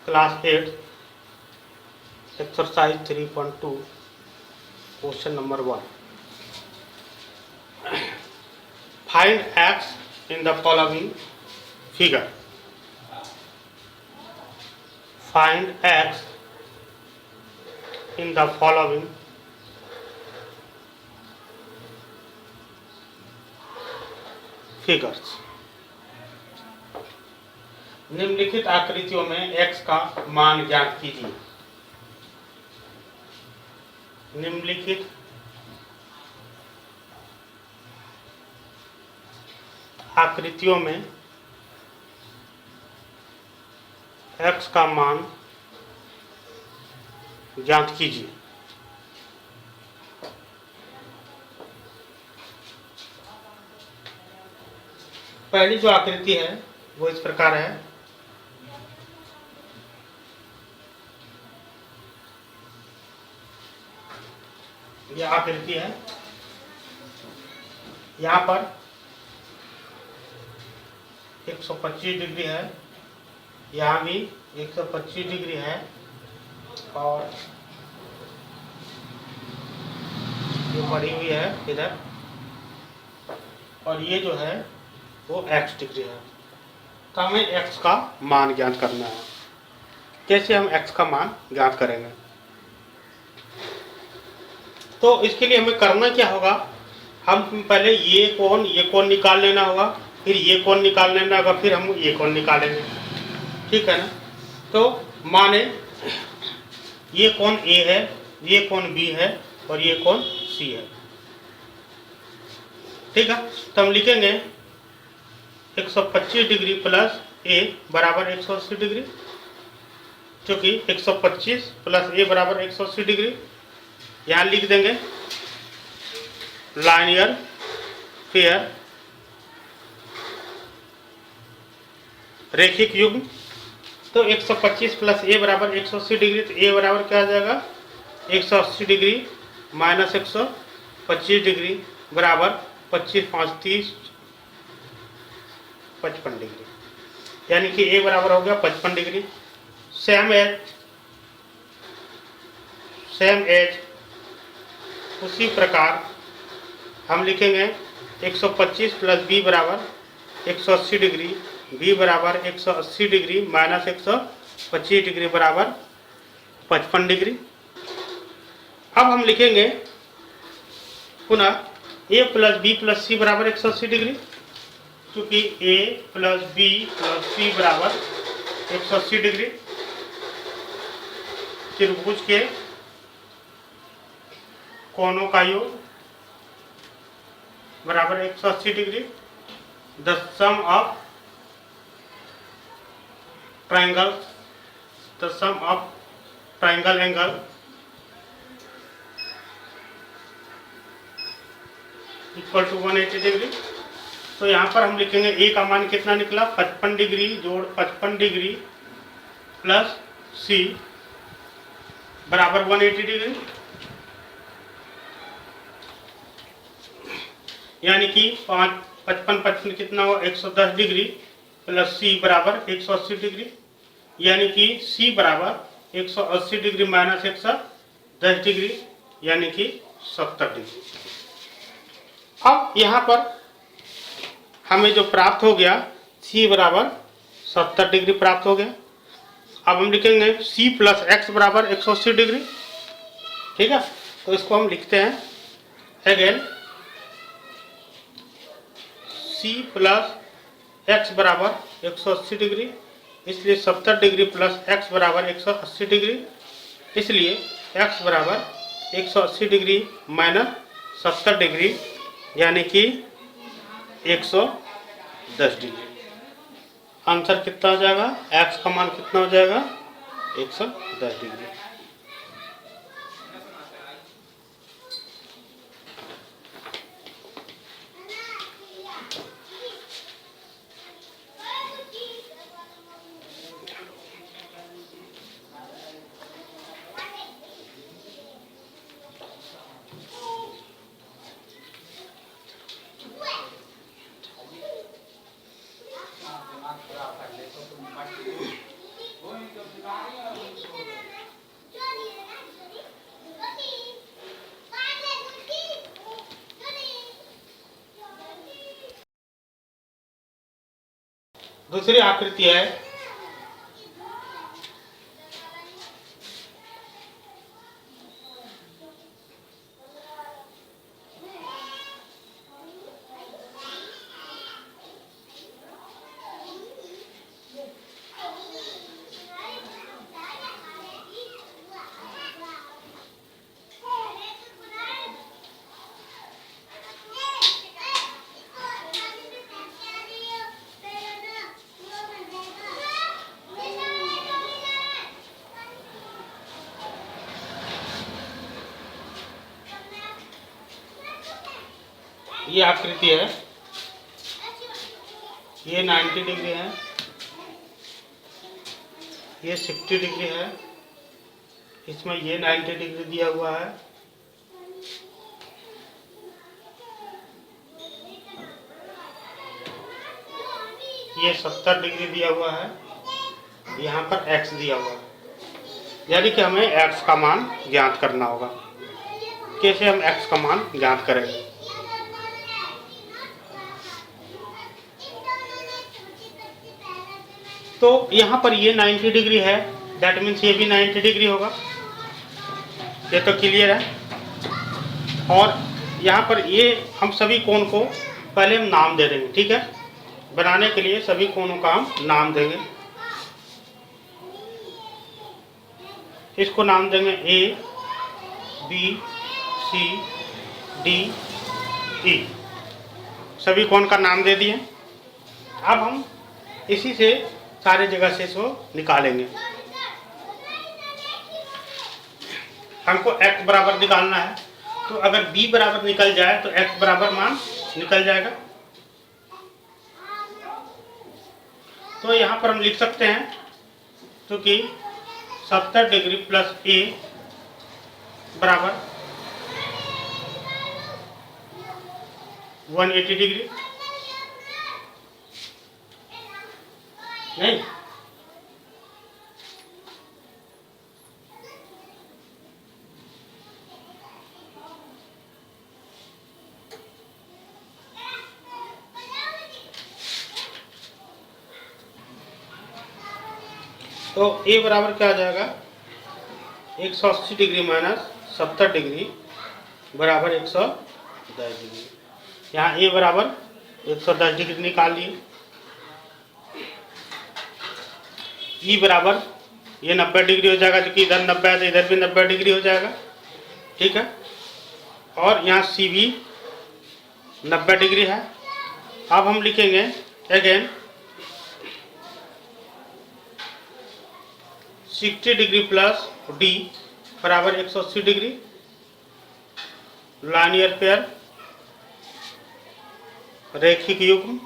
Class 8 exercise 3.2 question number 1 find x in the following figure. Find x in the following figures. निम्नलिखित आकृतियों में x का मान ज्ञात कीजिए। निम्नलिखित आकृतियों में x का मान ज्ञात कीजिए। पहली जो आकृति है वो इस प्रकार है। यह आकृति है। यहाँ पर 125 डिग्री है, यहाँ भी 125 डिग्री है और ये बढ़ी हुई है इधर, और ये जो है वो x डिग्री है। तो हमें x का मान ज्ञात करना है। कैसे हम x का मान ज्ञात करेंगे? तो इसके लिए हमें करना क्या होगा, हम पहले ये कोण निकाल लेना होगा, फिर ये कोण निकाल लेना होगा, फिर हम ये कोण निकालेंगे। ठीक है ना? तो माने ये कोण A है, ये कोण B है और ये कोण C है। ठीक है? तो हम लिखेंगे 125 डिग्री प्लस A बराबर 180 डिग्री, क्योंकि 125 प्लस A बराबर 180 डिग्री। यहाँ लिख देंगे लाइनियर पेयर रेखिक युग्म। तो 125 प्लस A बराबर 180 डिग्री, तो A बराबर क्या आ जाएगा 180 डिग्री माइनस 125 डिग्री बराबर 25 5 30 55 डिग्री, यानी कि A बराबर हो गया 55 डिग्री। सेम एज उसी प्रकार हम लिखेंगे 125 प्लस B बराबर 180 डिग्री, B बराबर 180 डिग्री माइनस 125 डिग्री बराबर 55 डिग्री। अब हम लिखेंगे पुनः A plus B plus C बराबर 180 डिग्री, क्योंकि A plus B plus C बराबर 180 डिग्री। त्रिभुज के कोणों का योग बराबर 180 degree. The sum of triangle angle equal to 180 degree. तो यहाँ पर हम लिखेंगे A का मान कितना निकला 55 डिग्री जोड़ 55 डिग्री प्लस C बराबर 180 डिग्री, यानी कि 55 कितना हुआ 110 डिग्री प्लस C बराबर 180 डिग्री, यानी कि C बराबर 180 डिग्री माइनस 110 डिग्री, यानी कि 70 डिग्री। अब यहाँ पर हमें जो प्राप्त हो गया C बराबर 70 डिग्री प्राप्त हो गया। अब हम लिखेंगे C प्लस x बराबर 180 डिग्री। ठीक है? तो इसको हम लिखते हैं अगेन C प्लस x बराबर 180 डिग्री, इसलिए 70 डिग्री प्लस x बराबर 180 डिग्री, इसलिए x बराबर 180 डिग्री माइनस 70 डिग्री, यानी कि 110 डिग्री। आंसर कितना हो जाएगा, x का मान कितना हो जाएगा 110 डिग्री। दूसरी आकृति है ये आकृति है, ये 90 डिग्री है, ये 60 डिग्री है, इसमें ये 90 डिग्री दिया हुआ है, ये 70 डिग्री दिया हुआ है, यहाँ पर x दिया हुआ है। यानी कि हमें x का मान ज्ञात करना होगा। कैसे हम x का मान ज्ञात करेंगे? तो यहाँ पर ये 90 डिग्री है, दैट मीन्स ये भी 90 डिग्री होगा। ये तो क्लियर है। और यहाँ पर ये हम सभी कोण को पहले हम नाम दे देंगे, ठीक है। बनाने के लिए सभी कोणों का हम नाम देंगे। इसको नाम देंगे ए, बी, सी, डी, ई। सभी कोण का नाम दे दिए। अब हम इसी से सारे जगह से इसको निकालेंगे। हमको x बराबर निकालना है, तो अगर b बराबर निकल जाए तो x बराबर मान निकल जाएगा। तो यहाँ पर हम लिख सकते हैं, तो कि 70 डिग्री प्लस a बराबर 180 डिग्री। नहीं, तो a बराबर क्या आ जाएगा? 180 डिग्री माइनस 70 डिग्री बराबर 110 डिग्री। यहाँ a बराबर 110 डिग्री निकाल लिए। ई बराबर ये 90 डिग्री हो जाएगा, क्योंकि इधर 90 है तो इधर भी 90 डिग्री हो जाएगा, ठीक है। और यहाँ सी भी 90 डिग्री है। अब हम लिखेंगे अगेन 60 डिग्री प्लस डी बराबर 180 डिग्री। लाइनियर पेयर, रैखिक युग्म,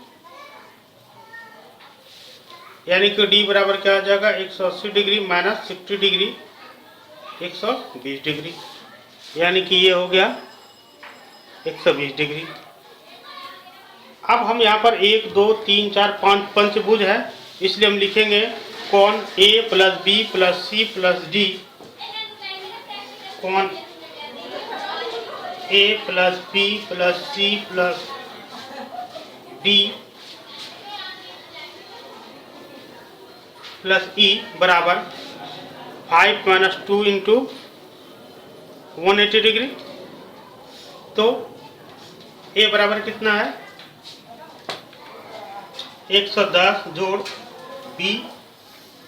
यानी कि डी बराबर क्या आ जाएगा? 180 डिग्री माइनस 60 डिग्री 120 डिग्री, यानी कि ये हो गया 120 डिग्री। अब हम यहाँ पर 1 2 3 4 5 पंचभुज है, इसलिए हम लिखेंगे कोण A plus B plus C plus D, कोण A plus B plus C plus D plus E बराबर 5 माइनस 2 इंटू 180 डिग्री। तो ए बराबर कितना है? 110 जोड़ बी,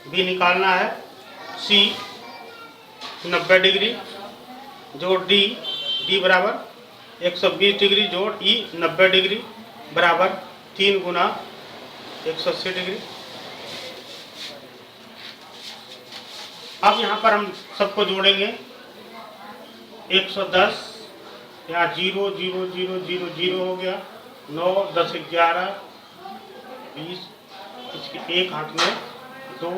बी निकालना है, सी 90 डिग्री जोड़ डी, डी बराबर 120 डिग्री जोड़ ई 90 डिग्री बराबर 3 गुना 180 डिग्री। अब यहाँ पर हम सबको जोड़ेंगे। 110 यहाँ 0 0 0 0 0 हो गया, 9 10 11 20, इसके एक हाथ में 2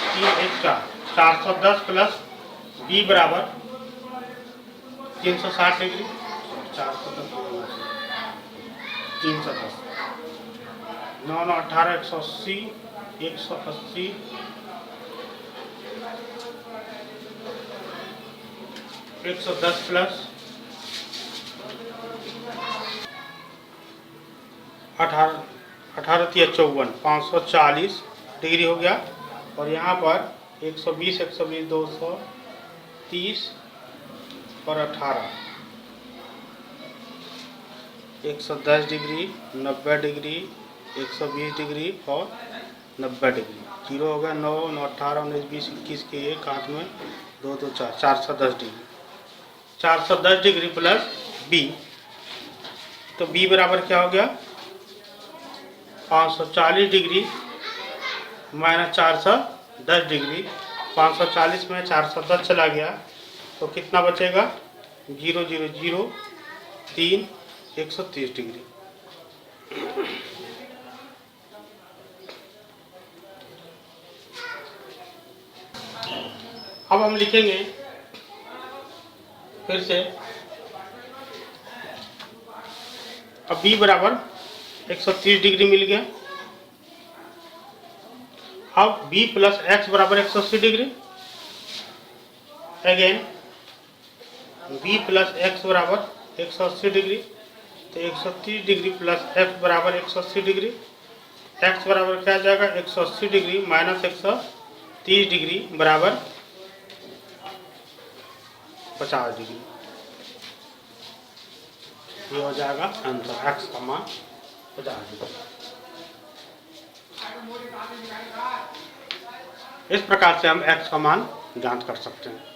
3 1 4, 410 प्लस बी बराबर 360 डिग्री, 410 310, 9 9 18 180 180 110 प्लस 18 540 डिग्री हो गया। और यहाँ पर 120 230 और 18 110 डिग्री, 90 डिग्री, 120 डिग्री और 90 डिग्री। जीरो हो गया 9 9 18 19 20 21 के एक हाथ में 2 2 4 410 डिग्री। 410 डिग्री प्लस बी, तो बी बराबर क्या हो गया 540 डिग्री माइनस 410 डिग्री। 540 में 410 चला गया तो कितना बचेगा 0 0 0 3 130 डिग्री। अब हम लिखेंगे फिर से, अब b बराबर 130 डिग्री मिल गया। अब b प्लस x बराबर 180 degree. Again b plus x बराबर 180 डिग्री, तो 130 डिग्री प्लस f बराबर 180 डिग्री। x बराबर क्या आ जाएगा 180 डिग्री माइनस 130 डिग्री बराबर 50 डिग्री। ये हो जाएगा आंसर, x का मान 50 डिग्री। इस प्रकार से हम x का मान ज्ञात कर सकते हैं।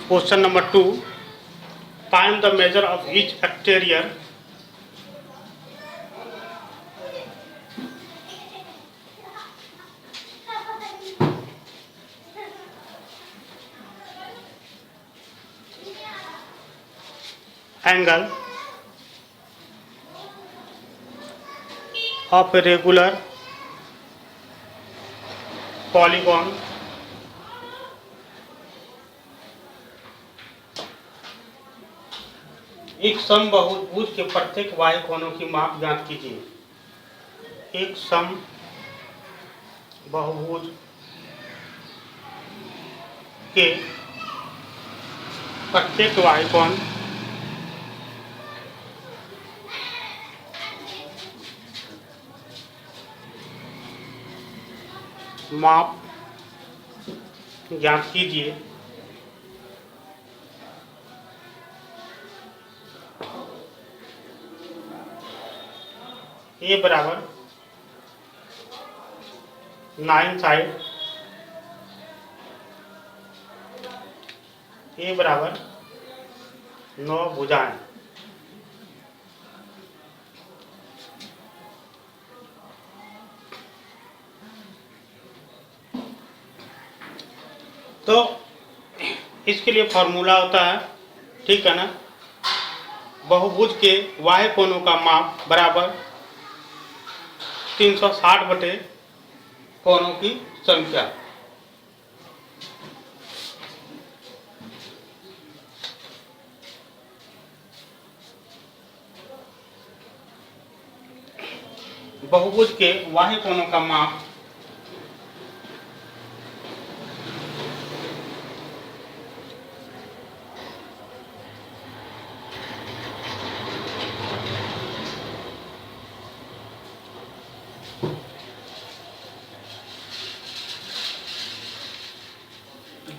Question number 2. Find the measure of each exterior angle of a regular polygon एक समबाहुभुज के प्रत्येक बाह्य कोणों की माप ज्ञात कीजिए। एक समबाहुभुज के प्रत्येक बाह्य कोण माप ज्ञात कीजिए। ए बराबर 9 साइड, ए बराबर 9 भुजाएं। तो इसके लिए फॉर्मूला होता है, ठीक है ना, बहुभुज के बाह्य कोणों का माप बराबर 360 बटे कोणों की संख्या। बहुभुज के बाह्य कोणों का माप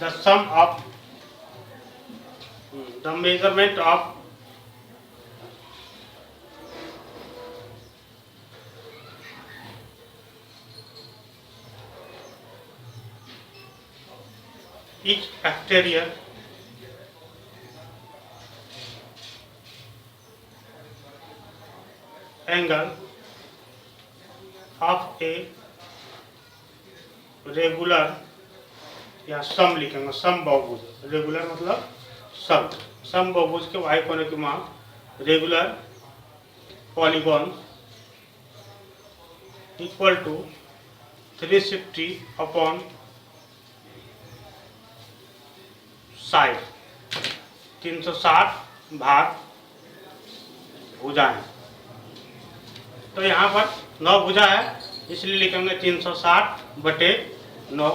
the sum of the measurement of each exterior angle of a regular या सम लिखेंगे, सम बहुभुज। रेगुलर मतलब सम बहुभुज के y कोने की माप regular polygon equal to 360 upon side 360 भाग भुजाएं। तो यहाँ पर 9 भुजा है, इसलिए लिखेंगे 360 बटे 9,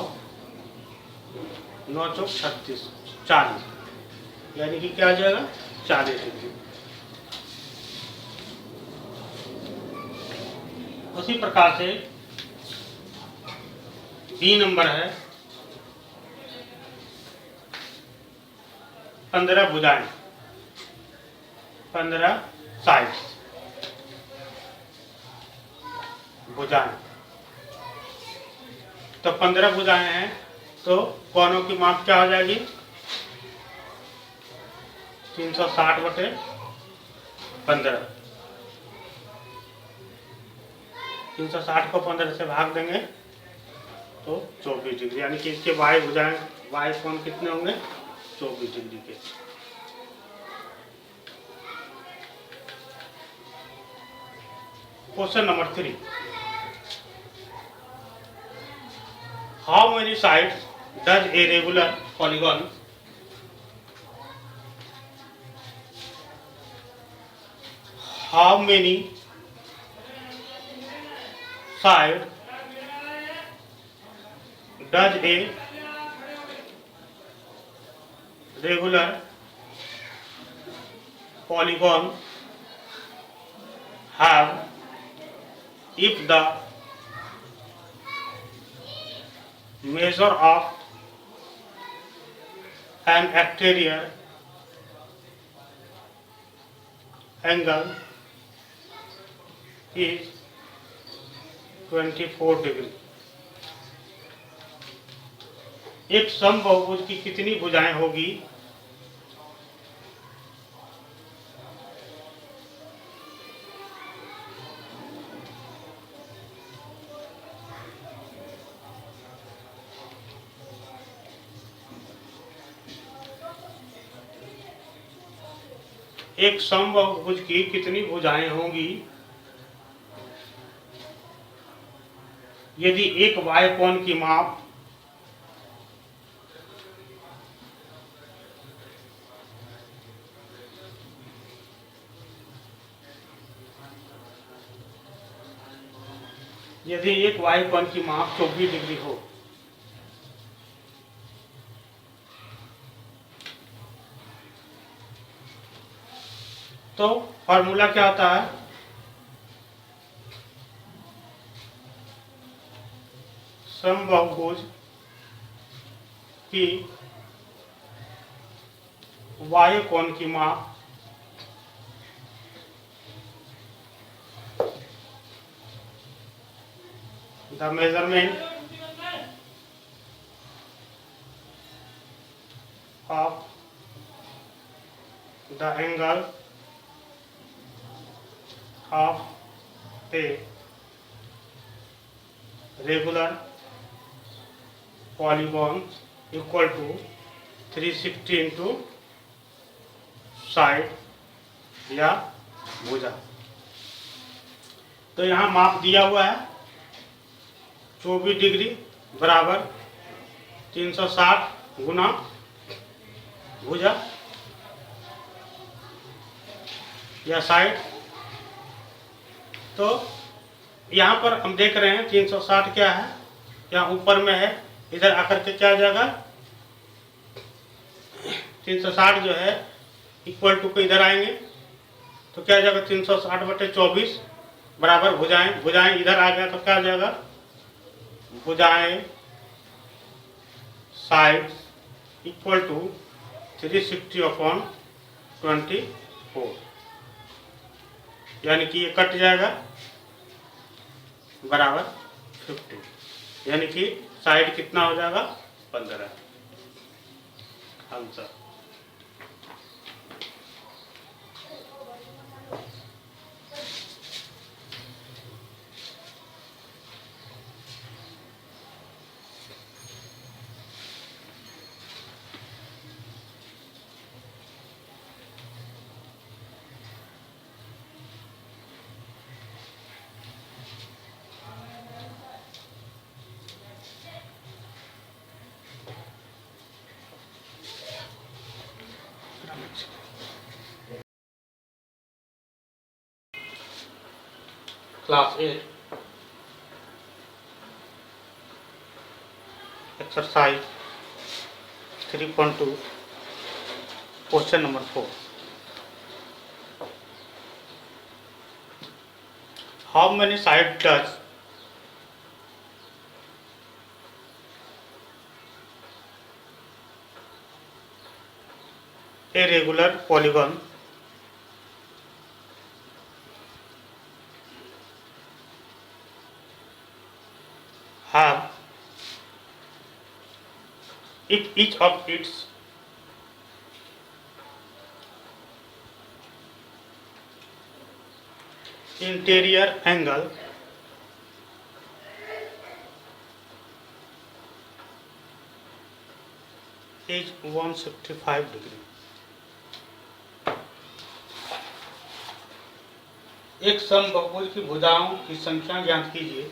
9 चौक 36, 40, यानी कि क्या आ जाएगा 40 डिग्री। उसी प्रकार से बी नंबर है 15 भुजाएं, 15 साइड्स भुजाएं। तो 15 भुजाएं हैं, तो कोनों की माप क्या हो जाएगी 360 बटे 15। 360 को 15 से भाग देंगे तो 24 डिग्री, यानी कि इसके वाई भुजाएं, वाई कोण कितने होंगे 24 डिग्री के। Question number 3, how many sides does a regular polygon how many side does a regular polygon have if the measure of an exterior angle is 24 degree. एक सम बहुभुज की कितनी भुजाएं होगी एक सम बहुभुज की कितनी भुजाएं होंगी यदि एक y कोण की माप यदि एक y कोण की माप 24 डिग्री हो। तो फॉर्मूला क्या होता है, सम बहुभुज की y कोण की माप the measurement of the angle of a regular polygon equal to 360 into side या भुजा। तो यहाँ माप दिया हुआ है 24 डिग्री बराबर 360 गुना भुजा या साइड। तो यहाँ पर हम देख रहे हैं 360 क्या है, यहाँ ऊपर में है, इधर आकर के क्या आ जाएगा 360 जो है इक्वल टू के इधर आएंगे तो क्या आ जाएगा 360 बटे 24 बराबर भुजाएं, भुजाएं इधर आ गया तो क्या आ जाएगा भुजाएं साइड इक्वल टू 360 अपॉन 24, यानी कि ये कट जाएगा बराबर 50, यानी कि साइड कितना हो जाएगा 15 answer. Class 8 exercise 3.2 question number 4. How many sides does a regular polygon have if each of its interior angle is 165 degree. एक समबाहुभुज की भुजाओं की संख्या ज्ञात कीजिए.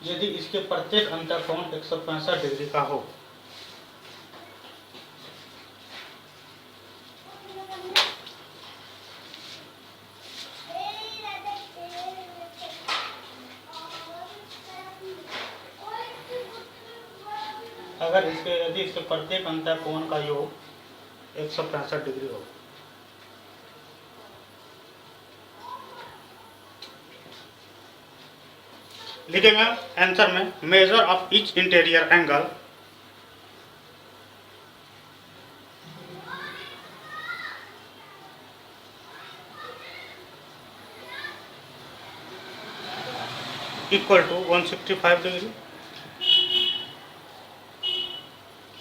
यदि इसके प्रत्येक अंतःकोण 165 डिग्री का हो. यदि इसके प्रत्येक अंतःकोण का योग 165 डिग्री हो. लिखेंगे आंसर में measure of each interior angle equal to 165 degree.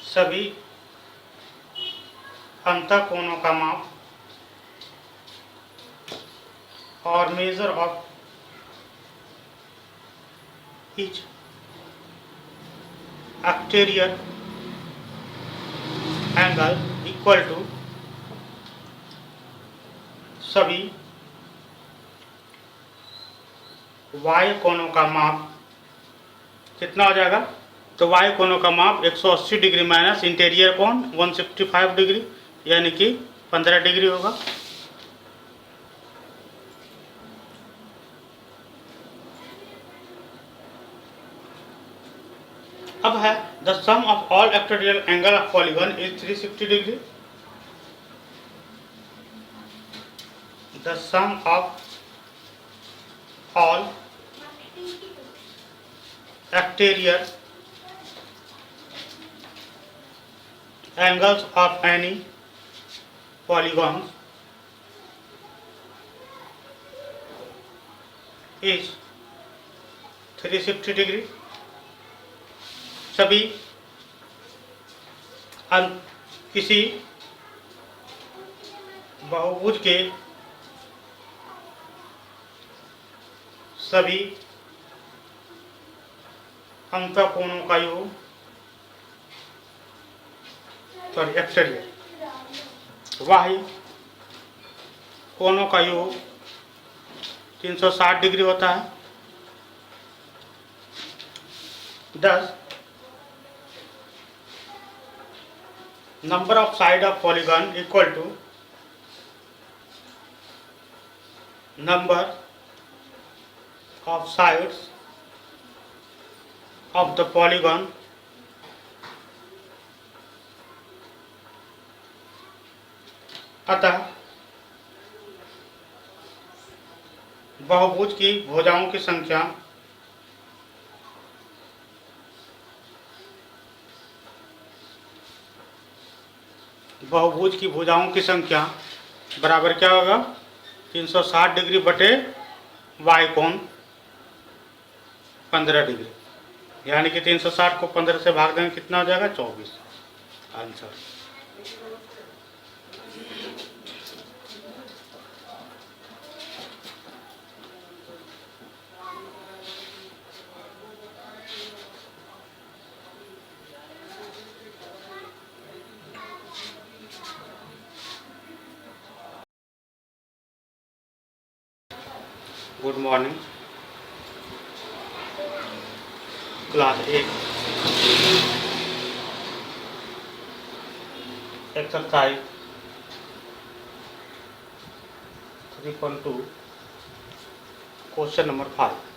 सभी अंतःकोणों का माप और measure of each exterior angle equal to सभी वायु कोणों का माप कितना हो जाएगा. तो वायु कोणों का माप 180 डिग्री माइनस इंटीरियर कोण 165 डिग्री यानी कि 15 डिग्री होगा. अब है the sum of all exterior angle of polygon is 360 degree. The sum of all exterior angles of any polygon is 360 degree. सभी किसी बहुभुज के सभी अंतःकोणों का योग एक्सटीरियर बाह्य कोणों का योग 360 डिग्री होता है. 10 number of side of polygon equal to number of sides of the polygon अतः बहुभुज की भुजाओं की संख्या बराबर क्या होगा 360 डिग्री बटे वाई कोण 15 डिग्री यानी कि 360 को 15 से भाग देंगे कितना हो जाएगा 24. Answer. Good morning. Class 8 exercise 3.2 question number 5।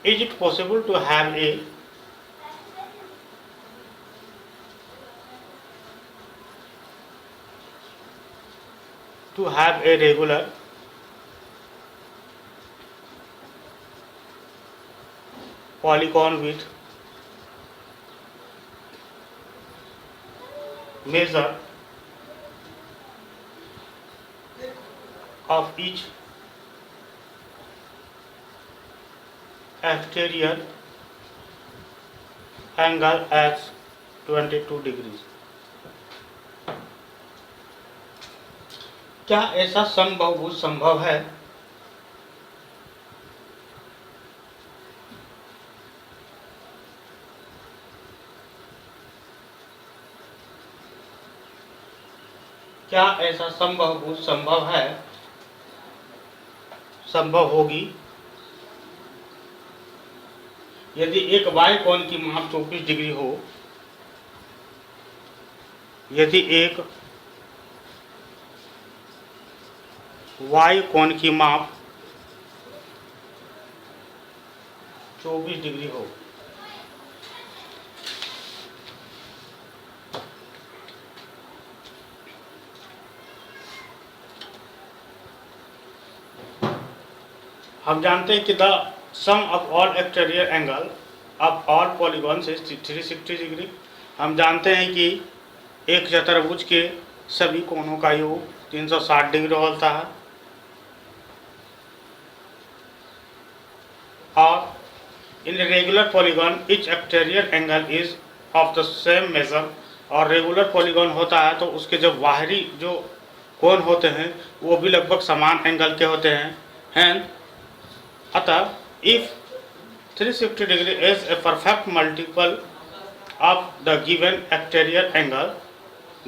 Is it possible to have a regular polygon with measure of each exterior angle as 22 degrees? क्या ऐसा समबाहुभुज संभव है? क्या ऐसा समबाहुभुज संभव है, संभव होगी यदि एक y कोण की माप 24 डिग्री हो, यदि एक y कोण की माप 24 डिग्री हो। हम जानते हैं कि the sum of all exterior angle of all polygons is 360 degree. हम जानते हैं कि एक चतुर्भुज के सभी कोणों का योग 360 डिग्री होता है। और in regular polygon each exterior angle is of the same measure. और रेगुलर पॉलीगॉन होता है तो उसके जो बाहरी जो कोण होते हैं वो भी लगभग समान एंगल के होते हैं। हैंस अतः if 360 degree is a perfect multiple of the given exterior angle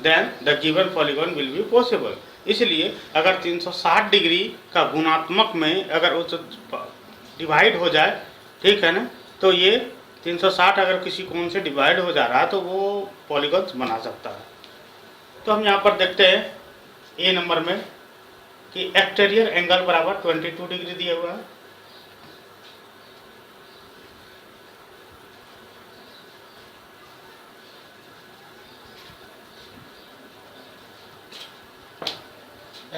then the given polygon will be possible. इसलिए अगर 360 डिग्री का गुणात्मक में अगर उस डिवाइड हो जाए, ठीक है ना, तो ये 360 अगर किसी कोण से डिवाइड हो जा रहा है तो वो पॉलीगॉन बना सकता है। तो हम यहाँ पर देखते हैं ए नंबर में कि एक्सटीरियर एंगल बराबर 22 डिग्री दिया हुआ है।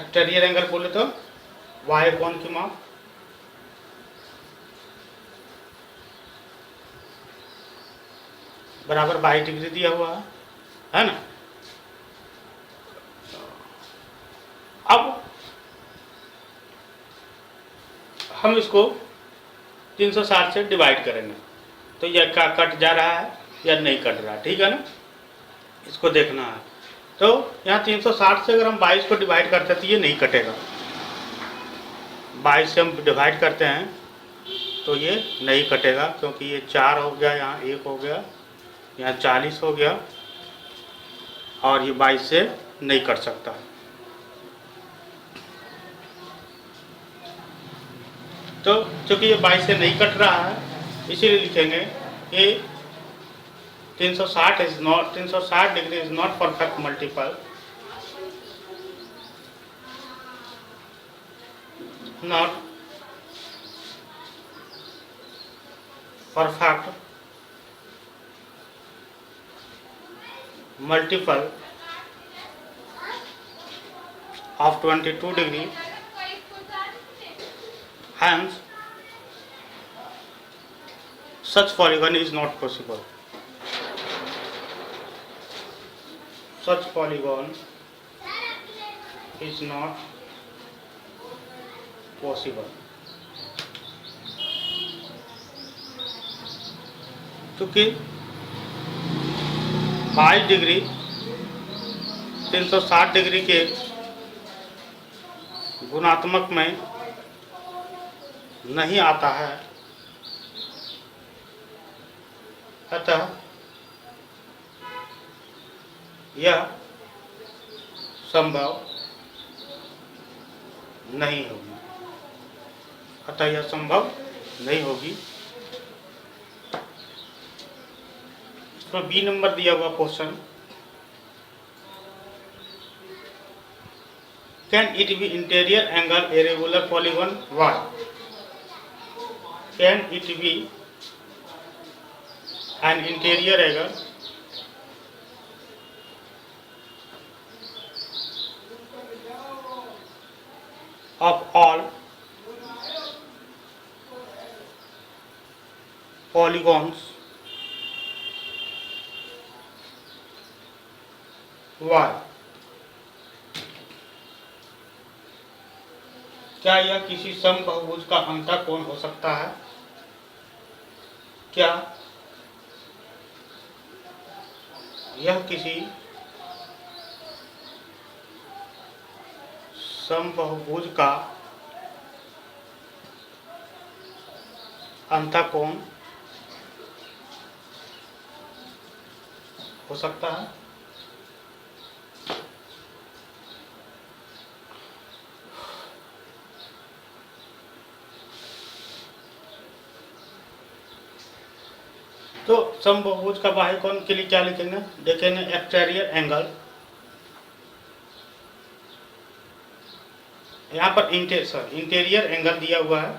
एक्सटीरियर एंगल बोले तो y कोण की माप बराबर 22 डिग्री दिया हुआ है ना। अब हम इसको 360 से डिवाइड करेंगे तो यह क्या कट जा रहा है या नहीं कट रहा है, ठीक है ना, इसको देखना है। तो यहाँ 360 से अगर हम 22 को डिवाइड करते हैं तो ये नहीं कटेगा। 22 से हम डिवाइड करते हैं तो ये नहीं कटेगा क्योंकि ये 4 हो गया, यहाँ 1 हो गया, यहाँ 40 हो गया और ये 22 से नहीं कट सकता। तो चूँकि ये 22 से नहीं कट रहा है इसीलिए लिखेंगे कि 360 degree is not perfect multiple, not perfect multiple of 22 degree, hence such polygon is not possible. Such polygon is not possible. क्योंकि 22 डिग्री 360 डिग्री के गुणात्मक में नहीं आता है, अतः यह संभव नहीं होगी, अतः यह संभव नहीं होगी। इसमें बी नंबर दिया हुआ question, can it be interior angle a regular polygon? Why? Can it be an interior angle of all polygons? Why? क्या यह किसी समबाहुभुज का अंतःकोण हो सकता है? क्या यह किसी समबाहुभुज का अंतःकोण हो सकता है? तो समबाहुभुज का बाह्य कोण के लिए क्या लिखेंगे? देखेंगे एक्सटीरियर एंगल, यहाँ पर इंटीरियर एंगल दिया हुआ है,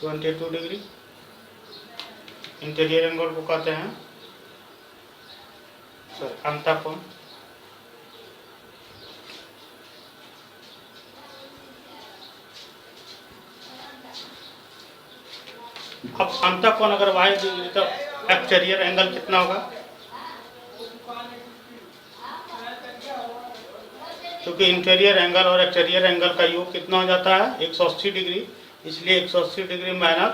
तो 22 डिग्री इंटीरियर एंगल को कहते हैं अंतःकोण। अब अंतःकोण अगर वाई डिग्री तो एक्सटीरियर एंगल कितना होगा? क्योंकि इंटीरियर एंगल और एक्सटीरियर एंगल का योग कितना हो जाता है? 180 डिग्री। इसलिए 180 डिग्री माइनस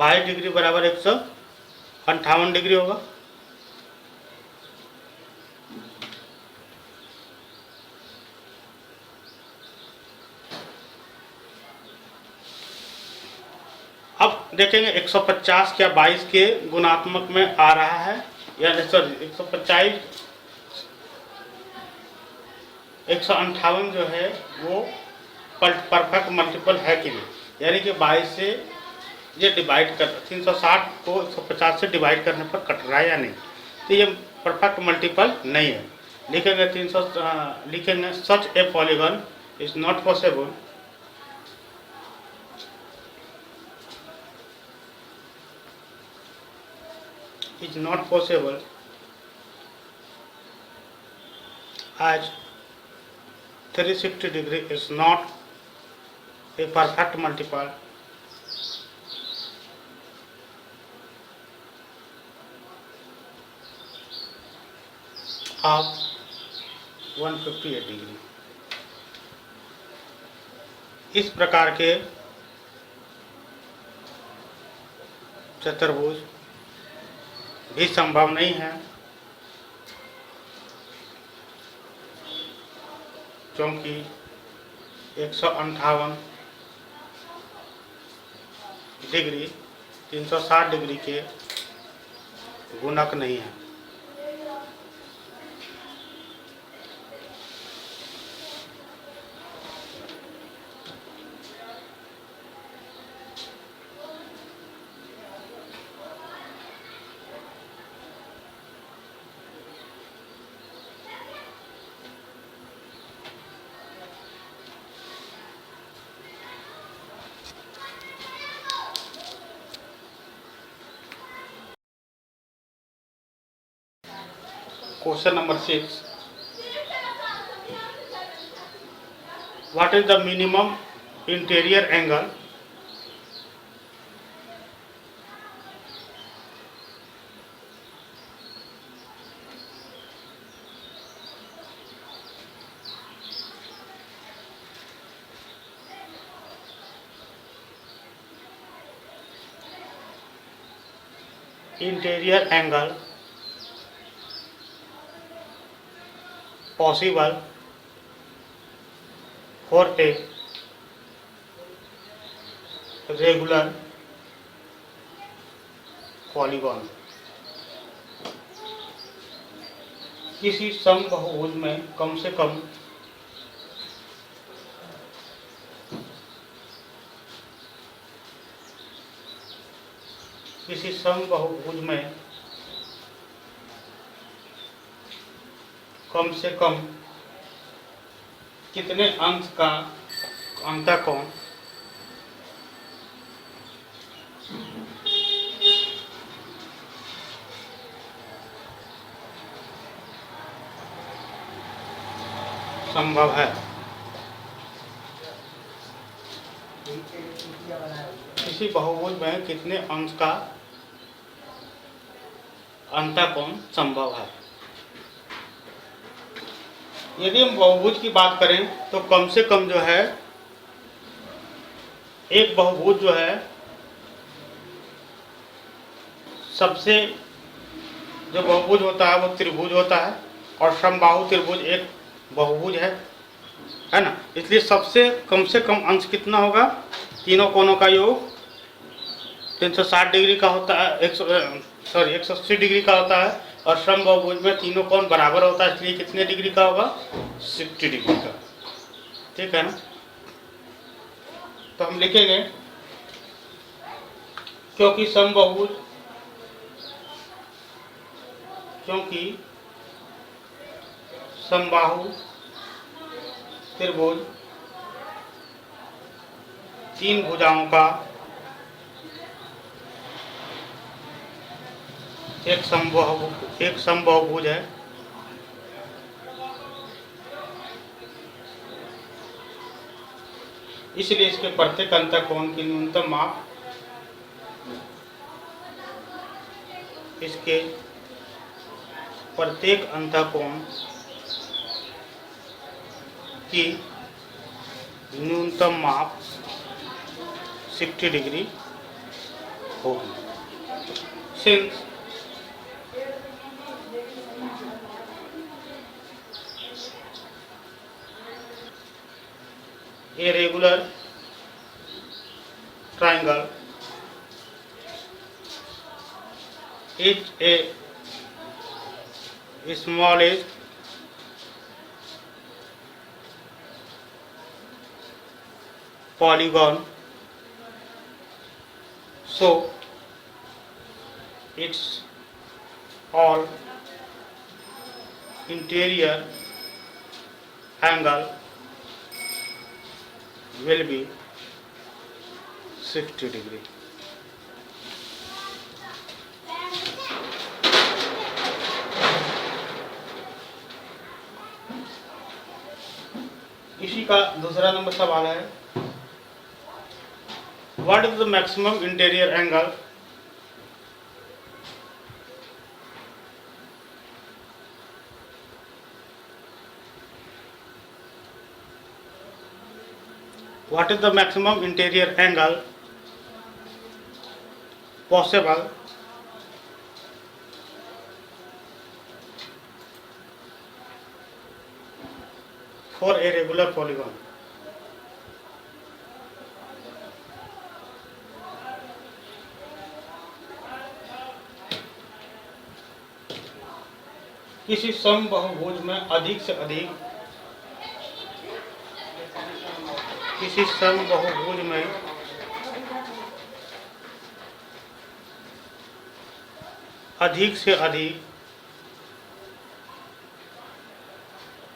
22 डिग्री बराबर 158 डिग्री होगा। अब देखेंगे 150 क्या 22 के गुणात्मक में आ रहा है या सॉरी 158 जो है वो परफेक्ट मल्टीपल है कि नहीं, यानी कि 22 से ये डिवाइड कर 360 को 150 से डिवाइड करने पर कट रहा है या नहीं, तो ये परफेक्ट मल्टीपल नहीं है। लिखेंगे 300 लिखेंगे such a polygon is not possible as 360 degree is not a perfect multiple of 158 degree. इस प्रकार के चतुर्भुज भी संभव नहीं है, क्योंकि 158 डिग्री 360 डिग्री के गुणक नहीं है। Question number 6. What is the minimum interior angle possible for a regular polygon. किसी समबाहुभुज में कम से कम कितने अंश का अंतःकोण संभव है। किसी बहुभुज में कितने अंश का अंतःकोण संभव है। यदि हम बहुभुज की बात करें तो कम से कम जो है एक बहुभुज जो है सबसे जो बहुभुज होता है वो त्रिभुज होता है और समबाहु त्रिभुज एक बहुभुज है ना। इसलिए सबसे से कम अंश कितना होगा, तीनों कोणों का योग 360 डिग्री का होता है, 180 डिग्री का होता है और समबाहुभुज में तीनों कोण बराबर होता है, इसलिए कितने डिग्री का होगा, 60 डिग्री का। ठीक है ना। तो हम लिखेंगे क्योंकि समबाहु त्रिभुज तीन भुजाओं का एक समबाहुभुज है। इसलिए इसके प्रत्येक अंतःकोण की न्यूनतम माप इसके प्रत्येक अंतःकोण की न्यूनतम माप 60 डिग्री होगी। Since a regular triangle is a smallest polygon, so its all interior angle will be 60 degree. इसी का दूसरा नंबर सवाल है, what is the maximum interior angle possible for a regular polygon? किसी समबाहुभुज में अधिक से अधिक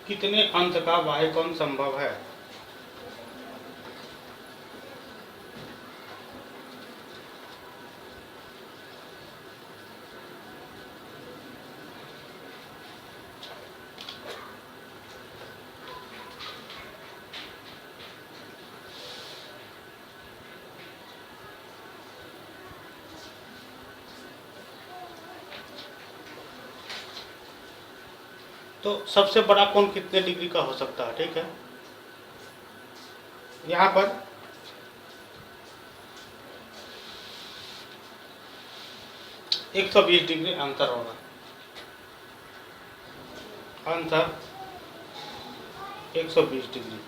कितने अंश का बाह्य कोण संभव है। तो सबसे बड़ा कोण कितने डिग्री का हो सकता है। ठीक है, यहाँ पर एक 120 डिग्री अंतर होगा, अंतर 120 डिग्री।